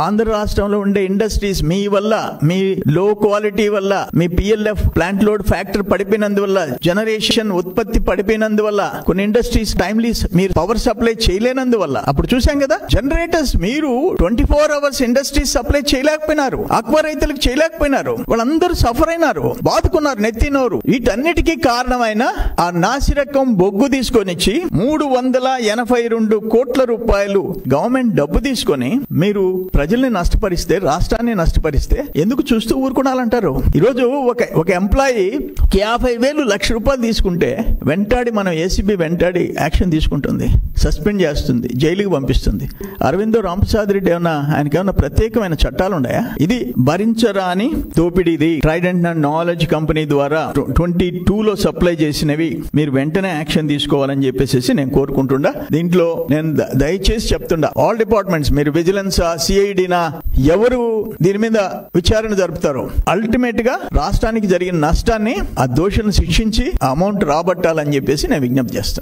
ఆంధ్ర రాష్ట్రంలో ఉండే ఇండస్ట్రీస్ మీ వల్ల, మీ లో క్వాలిటీ వల్ల, మీ PLF ప్లాంట్ లోడ్ ఫ్యాక్టర్ పడిపోయినందువల్ల, జనరేషన్ ఉత్పత్తి పడిపోయినందువల్ల, కొన్ని ఇండస్ట్రీస్ టైమ్లీ మీరు పవర్ సప్లై చేయలేనందువల్ల, అప్పుడు చూసాం కదా జనరేటర్స్ మీరు 24 hours ఇండస్ట్రీస్ సప్లై చేయలేకపోయినారు, ఆక్వా రైతులకు చేయలేకపోయినారు, వాళ్ళందరూ సఫర్ అయినారు, బాదుకున్నారు నెత్తినోరు. వీటన్నిటికీ కారణమైన ఆ నాసిరకం బొగ్గు తీసుకొనిచ్చి 382 కోట్ల రూపాయలు గవర్నమెంట్ డబ్బు తీసుకొని మీరు ప్రజల్ని నష్టపరిస్తే, రాష్ట్రాన్ని నష్టపరిస్తే ఎందుకు చూస్తూ ఊరుకోవాలంటారు? ఈరోజు ఒక ఎంప్లాయీ 50,000 లక్ష రూపాయలు తీసుకుంటే వెంటాడి మనం ఏసీబీ వెంటాడి యాక్షన్ తీసుకుంటుంది, సస్పెండ్ చేస్తుంది, జైలుకి పంపిస్తుంది. అరవిందో రామప్రసాద్ రెడ్డి ఆయనకేమన్నా ప్రత్యేకమైన చట్టాలు ఉన్నాయా? ఇది భరించరాని దోపిడీది. ట్రైడెంట్ అండ్ నాలెడ్జ్ కంపెనీ ద్వారా 22లో సప్లై చేసినవి మీరు వెంటనే యాక్షన్ తీసుకోవాలని చెప్పేసి నేను కోరుకుంటుండా. దీంట్లో నేను దయచేసి చెప్తుండా, ఆల్ డిపార్ట్మెంట్స్, మీరు విజిలెన్సా, సిఐడినా, ఎవరు దీని మీద విచారణ జరుపుతారో అల్టిమేట్ గా రాష్ట్రానికి జరిగిన నష్టాన్ని ఆ దోషులను శిక్షించి అమౌంట్ రాబట్టాలని చెప్పేసి నేను విజ్ఞప్తి చేస్తున్నా.